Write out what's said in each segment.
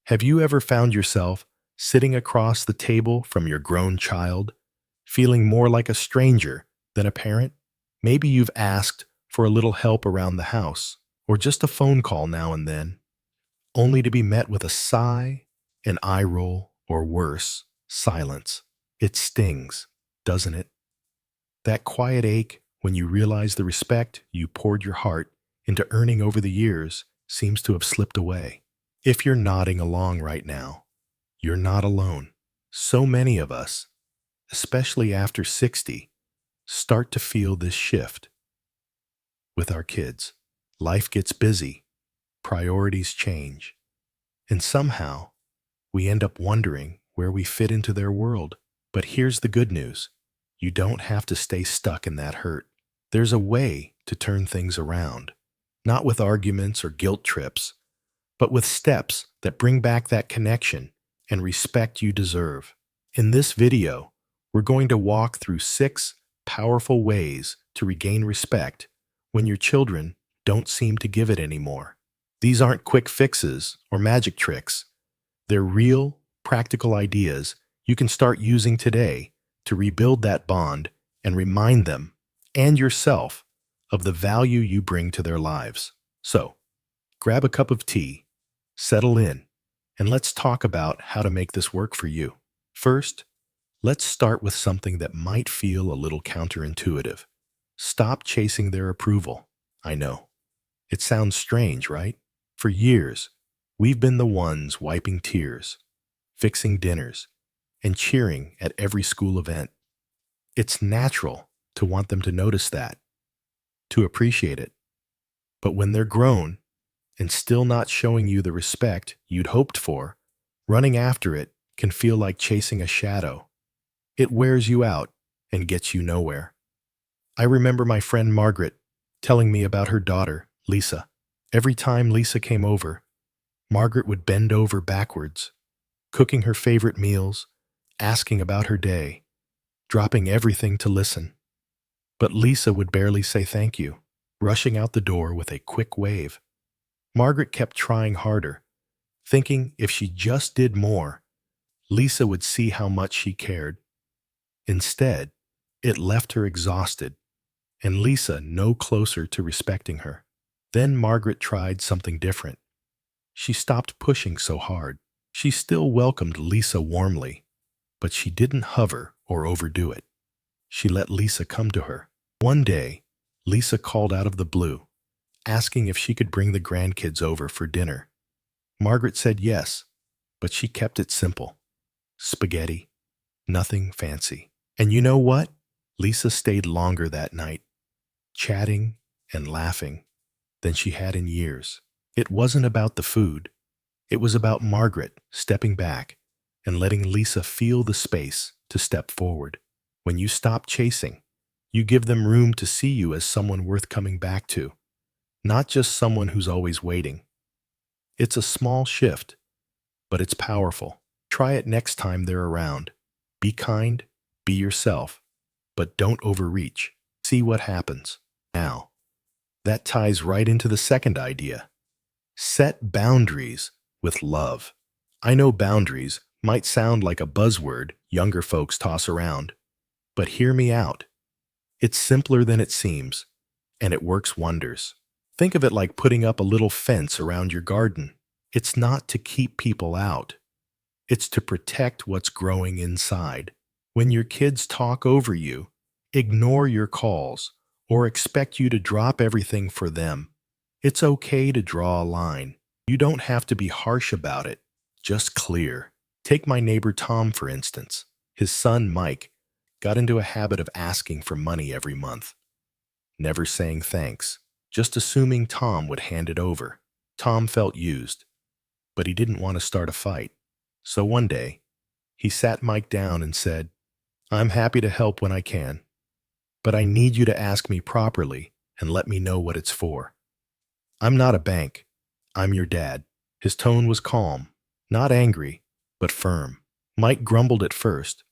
Have you ever found yourself sitting across the table from your grown child, feeling more like a stranger than a parent? Maybe you've asked for a little help around the house, or just a phone call now and then, only to be met with a sigh, an eye roll, or worse, silence. It stings, doesn't it? That quiet ache when you realize the respect you poured your heart into earning over the years seems to have slipped away. If you're nodding along right now, you're not alone. So many of us, especially after 60, start to feel this shift with our kids. Life gets busy, priorities change, and somehow we end up wondering where we fit into their world. But here's the good news. You don't have to stay stuck in that hurt. There's a way to turn things around, not with arguments or guilt trips, but with steps that bring back that connection and respect you deserve. In this video, we're going to walk through 6 powerful ways to regain respect when your children don't seem to give it anymore. These aren't quick fixes or magic tricks. They're real, practical ideas you can start using today to rebuild that bond and remind them and yourself of the value you bring to their lives. So, grab a cup of tea, settle in, and let's talk about how to make this work for you. First, let's start with something that might feel a little counterintuitive. Stop chasing their approval. I know. It sounds strange, right? For years, we've been the ones wiping tears, fixing dinners, and cheering at every school event. It's natural to want them to notice that, to appreciate it. But when they're grown and still not showing you the respect you'd hoped for, running after it can feel like chasing a shadow. It wears you out and gets you nowhere. I remember my friend Margaret telling me about her daughter, Lisa. Every time Lisa came over, Margaret would bend over backwards, cooking her favorite meals, asking about her day, dropping everything to listen. But Lisa would barely say thank you, rushing out the door with a quick wave. Margaret kept trying harder, thinking if she just did more, Lisa would see how much she cared. Instead, it left her exhausted, and Lisa no closer to respecting her. Then Margaret tried something different. She stopped pushing so hard. She still welcomed Lisa warmly, but she didn't hover or overdo it. She let Lisa come to her. One day, Lisa called out of the blue, asking if she could bring the grandkids over for dinner. Margaret said yes, but she kept it simple. Spaghetti, nothing fancy. And you know what? Lisa stayed longer that night, chatting and laughing than she had in years. It wasn't about the food. It was about Margaret stepping back and letting Lisa feel the space to step forward. When you stop chasing, you give them room to see you as someone worth coming back to, not just someone who's always waiting. It's a small shift, but it's powerful. Try it next time they're around. Be kind, be yourself, but don't overreach. See what happens. Now, that ties right into the second idea. Set boundaries with love. I know boundaries might sound like a buzzword younger folks toss around, but hear me out. It's simpler than it seems, and it works wonders. Think of it like putting up a little fence around your garden. It's not to keep people out. It's to protect what's growing inside. When your kids talk over you, ignore your calls, or expect you to drop everything for them, it's okay to draw a line. You don't have to be harsh about it, just clear. Take my neighbor Tom, for instance. His son, Mike, got into a habit of asking for money every month, never saying thanks, just assuming Tom would hand it over. Tom felt used, but he didn't want to start a fight. So one day, he sat Mike down and said, "I'm happy to help when I can, but I need you to ask me properly and let me know what it's for. I'm not a bank. I'm your dad." His tone was calm, not angry, but firm. Mike grumbled at first,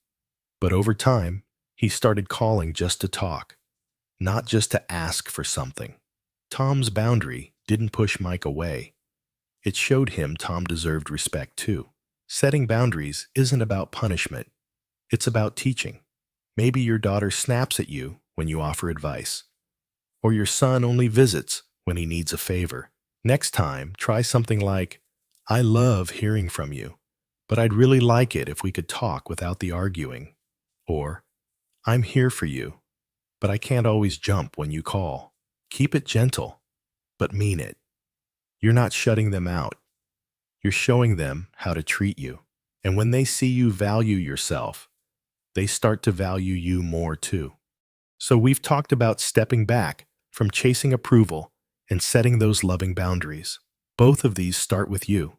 but over time, he started calling just to talk, not just to ask for something. Tom's boundary didn't push Mike away. It showed him Tom deserved respect too. Setting boundaries isn't about punishment, it's about teaching. Maybe your daughter snaps at you when you offer advice, or your son only visits when he needs a favor. Next time, try something like, I love hearing from you, but I'd really like it if we could talk without the arguing. Or, I'm here for you, but I can't always jump when you call. Keep it gentle, but mean it. You're not shutting them out. You're showing them how to treat you. And when they see you value yourself, they start to value you more too. So we've talked about stepping back from chasing approval and setting those loving boundaries. Both of these start with you,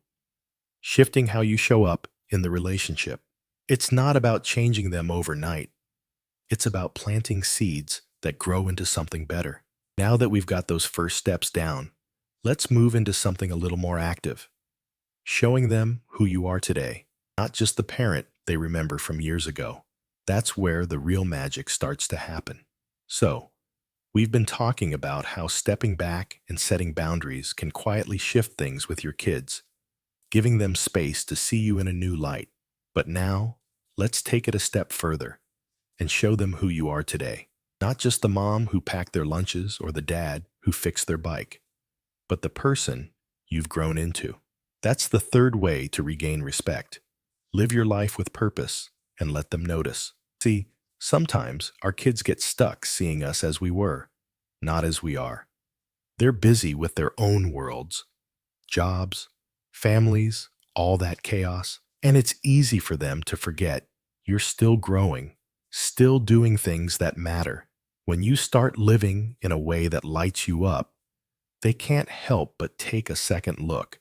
shifting how you show up in the relationship. It's not about changing them overnight. It's about planting seeds that grow into something better. Now that we've got those first steps down, let's move into something a little more active. Showing them who you are today, not just the parent they remember from years ago. That's where the real magic starts to happen. So, we've been talking about how stepping back and setting boundaries can quietly shift things with your kids, giving them space to see you in a new light. But now, let's take it a step further and show them who you are today. Not just the mom who packed their lunches or the dad who fixed their bike, but the person you've grown into. That's the third way to regain respect. Live your life with purpose and let them notice. See, sometimes our kids get stuck seeing us as we were, not as we are. They're busy with their own worlds, jobs, families, all that chaos, and it's easy for them to forget you're still growing, still doing things that matter. When you start living in a way that lights you up, they can't help but take a second look.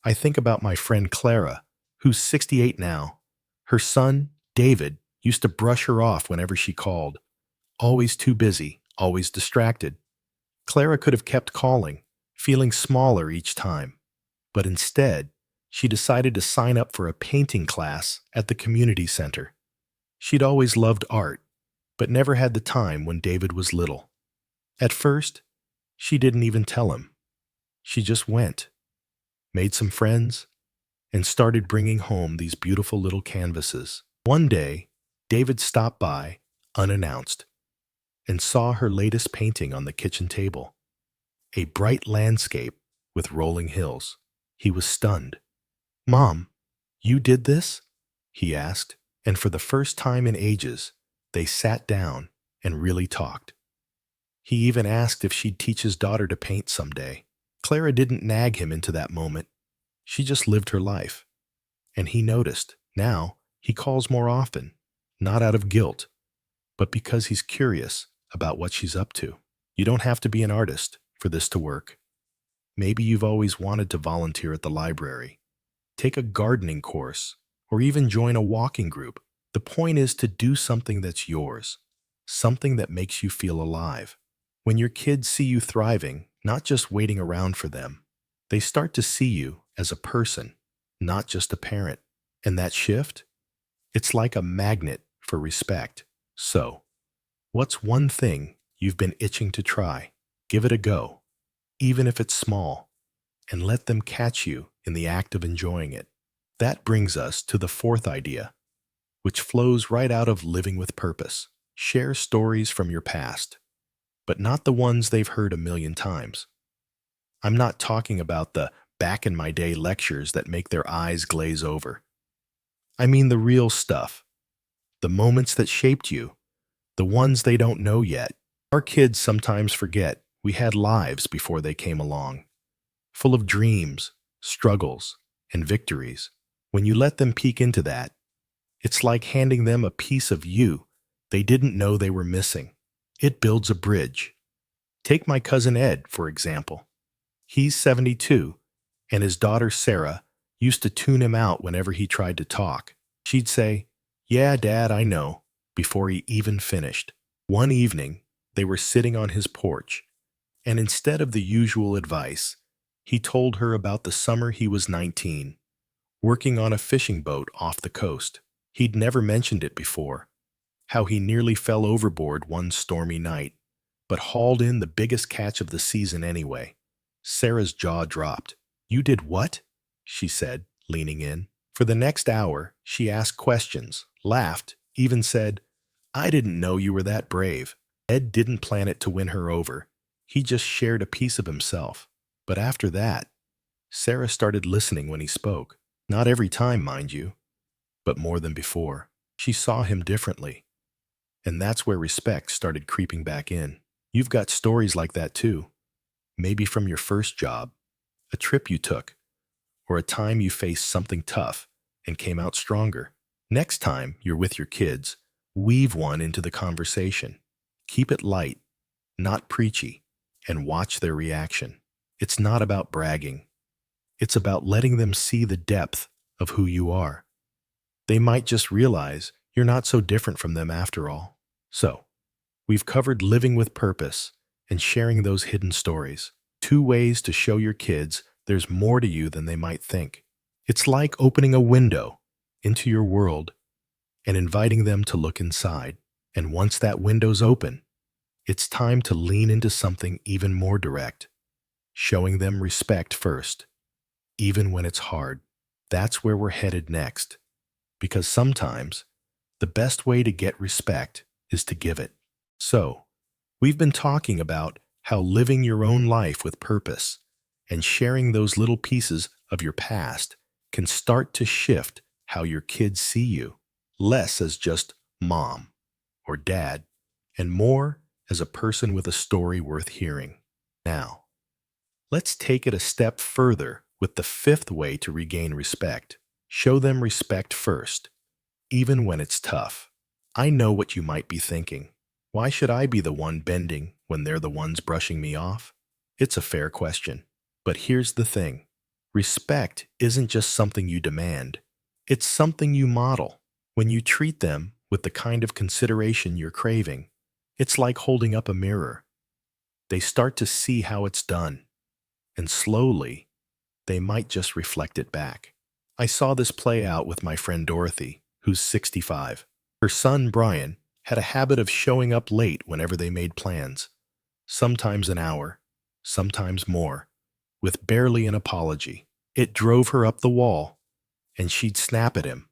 I think about my friend Clara, who's 68 now. Her son, David, used to brush her off whenever she called. Always too busy, always distracted. Clara could have kept calling, feeling smaller each time. But instead, she decided to sign up for a painting class at the community center. She'd always loved art, but never had the time when David was little. At first, she didn't even tell him. She just went, made some friends, and started bringing home these beautiful little canvases. One day, David stopped by, unannounced, and saw her latest painting on the kitchen table, a bright landscape with rolling hills. He was stunned. "Mom, you did this?" he asked, and for the first time in ages, they sat down and really talked. He even asked if she'd teach his daughter to paint someday. Clara didn't nag him into that moment. She just lived her life. And he noticed. Now, he calls more often, not out of guilt, but because he's curious about what she's up to. You don't have to be an artist for this to work. Maybe you've always wanted to volunteer at the library, take a gardening course, or even join a walking group. The point is to do something that's yours, something that makes you feel alive. When your kids see you thriving, not just waiting around for them, they start to see you as a person, not just a parent. And that shift? It's like a magnet for respect. So, what's one thing you've been itching to try? Give it a go, even if it's small, and let them catch you in the act of enjoying it. That brings us to the fourth idea, which flows right out of living with purpose. Share stories from your past, but not the ones they've heard a million times. I'm not talking about the back in my day lectures that make their eyes glaze over. I mean the real stuff, the moments that shaped you, the ones they don't know yet. Our kids sometimes forget we had lives before they came along, full of dreams, struggles, and victories. When you let them peek into that, it's like handing them a piece of you they didn't know they were missing. It builds a bridge. Take my cousin Ed, for example. He's 72, and his daughter Sarah used to tune him out whenever he tried to talk. She'd say, "Yeah, Dad, I know," before he even finished. One evening, they were sitting on his porch, and instead of the usual advice, he told her about the summer he was 19, working on a fishing boat off the coast. He'd never mentioned it before, how he nearly fell overboard one stormy night, but hauled in the biggest catch of the season anyway. Sarah's jaw dropped. "You did what?" she said, leaning in. For the next hour, she asked questions, laughed, even said, "I didn't know you were that brave." Ed didn't plan it to win her over. He just shared a piece of himself. But after that, Sarah started listening when he spoke. Not every time, mind you, but more than before. She saw him differently. And that's where respect started creeping back in. You've got stories like that too. Maybe from your first job, a trip you took, or a time you faced something tough and came out stronger. Next time you're with your kids, weave one into the conversation. Keep it light, not preachy, and watch their reaction. It's not about bragging. It's about letting them see the depth of who you are. They might just realize you're not so different from them after all. So, we've covered living with purpose and sharing those hidden stories. 2 ways to show your kids there's more to you than they might think. It's like opening a window into your world and inviting them to look inside. And once that window's open, it's time to lean into something even more direct, showing them respect first, even when it's hard. That's where we're headed next, because sometimes the best way to get respect is to give it. So, we've been talking about how living your own life with purpose and sharing those little pieces of your past can start to shift how your kids see you, less as just mom or dad, and more as a person with a story worth hearing. Now, let's take it a step further with the 5th way to regain respect. Show them respect first, even when it's tough. I know what you might be thinking. Why should I be the one bending when they're the ones brushing me off? It's a fair question. But here's the thing. Respect isn't just something you demand. It's something you model. When you treat them with the kind of consideration you're craving, it's like holding up a mirror. They start to see how it's done, and slowly, they might just reflect it back. I saw this play out with my friend Dorothy, who's 65. Her son, Brian, had a habit of showing up late whenever they made plans, sometimes an hour, sometimes more, with barely an apology. It drove her up the wall, and she'd snap at him,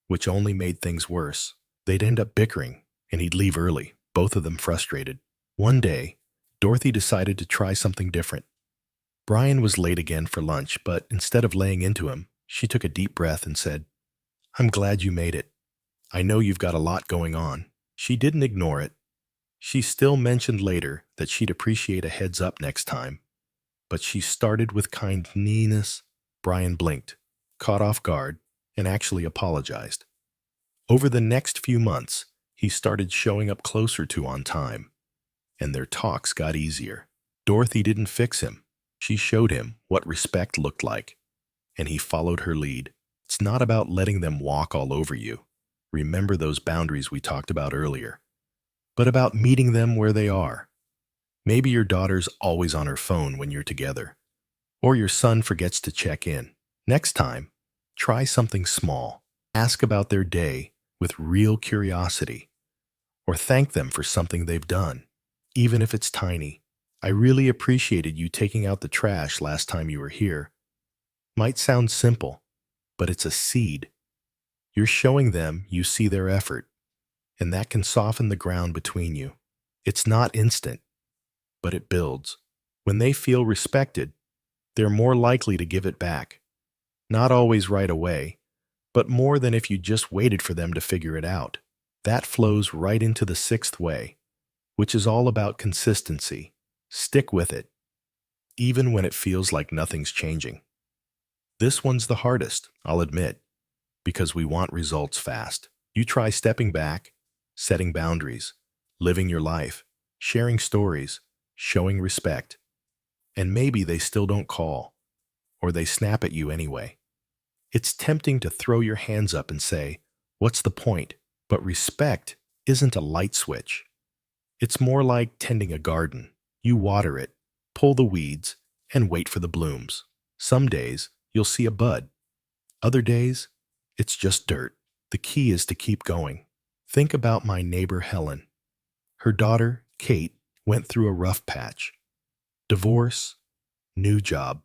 which only made things worse. They'd end up bickering, and he'd leave early, both of them frustrated. One day, Dorothy decided to try something different. Brian was late again for lunch, but instead of laying into him, she took a deep breath and said, "I'm glad you made it. I know you've got a lot going on." She didn't ignore it. She still mentioned later that she'd appreciate a heads up next time, but she started with kindness. Brian blinked, caught off guard, and actually apologized. Over the next few months, he started showing up closer to on time, and their talks got easier. Dorothy didn't fix him. She showed him what respect looked like, and he followed her lead. It's not about letting them walk all over you. Remember those boundaries we talked about earlier, but about meeting them where they are. Maybe your daughter's always on her phone when you're together, or your son forgets to check in. Next time, try something small. Ask about their day with real curiosity, or thank them for something they've done, even if it's tiny. "I really appreciated you taking out the trash last time you were here." Might sound simple, but it's a seed. You're showing them you see their effort, and that can soften the ground between you. It's not instant, but it builds. When they feel respected, they're more likely to give it back. Not always right away, but more than if you just waited for them to figure it out. That flows right into the 6th way, which is all about consistency. Stick with it, even when it feels like nothing's changing. This one's the hardest, I'll admit, because we want results fast. You try stepping back, setting boundaries, living your life, sharing stories, showing respect, and maybe they still don't call, or they snap at you anyway. It's tempting to throw your hands up and say, "What's the point?" But respect isn't a light switch. It's more like tending a garden. You water it, pull the weeds, and wait for the blooms. Some days, you'll see a bud. Other days, it's just dirt. The key is to keep going. Think about my neighbor Helen. Her daughter, Kate, went through a rough patch. Divorce, new job,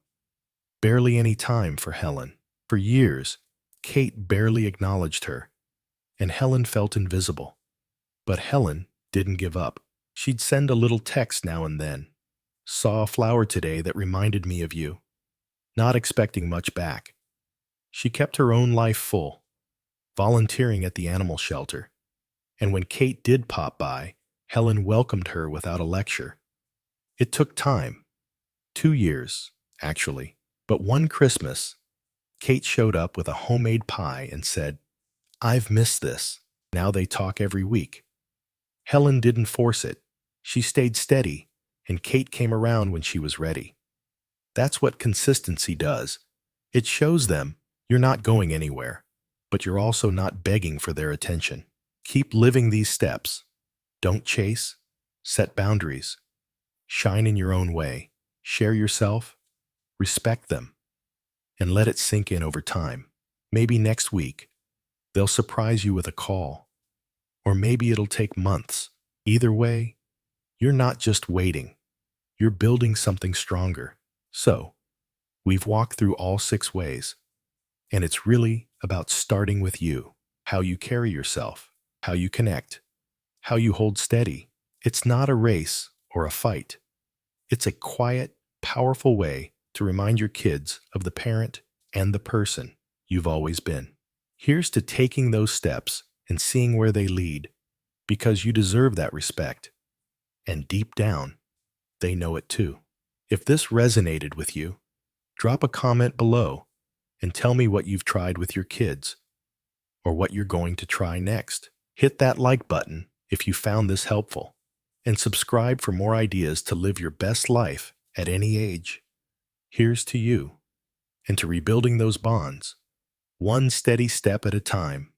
Barely any time for Helen. For years, Kate barely acknowledged her, and Helen felt invisible. But Helen didn't give up. She'd send a little text now and then. Saw a flower today that reminded me of you. Not expecting much back. She kept her own life full, volunteering at the animal shelter. And when Kate did pop by, Helen welcomed her without a lecture. It took time. 2 years, actually. But one Christmas, Kate showed up with a homemade pie and said, "I've missed this." Now they talk every week. Helen didn't force it. She stayed steady, and Kate came around when she was ready. That's what consistency does. It shows them you're not going anywhere, but you're also not begging for their attention. Keep living these steps. Don't chase. Set boundaries. Shine in your own way. Share yourself. Respect them. And let it sink in over time. Maybe next week, they'll surprise you with a call. Or maybe it'll take months. Either way, you're not just waiting. You're building something stronger. So, we've walked through all 6 ways. And it's really about starting with you. How you carry yourself. How you connect. How you hold steady. It's not a race or a fight. It's a quiet, powerful way to remind your kids of the parent and the person you've always been. Here's to taking those steps and seeing where they lead, because you deserve that respect. And deep down, they know it too. If this resonated with you, drop a comment below and tell me what you've tried with your kids or what you're going to try next. Hit that like button if you found this helpful, and subscribe for more ideas to live your best life at any age. Here's to you, and to rebuilding those bonds, one steady step at a time.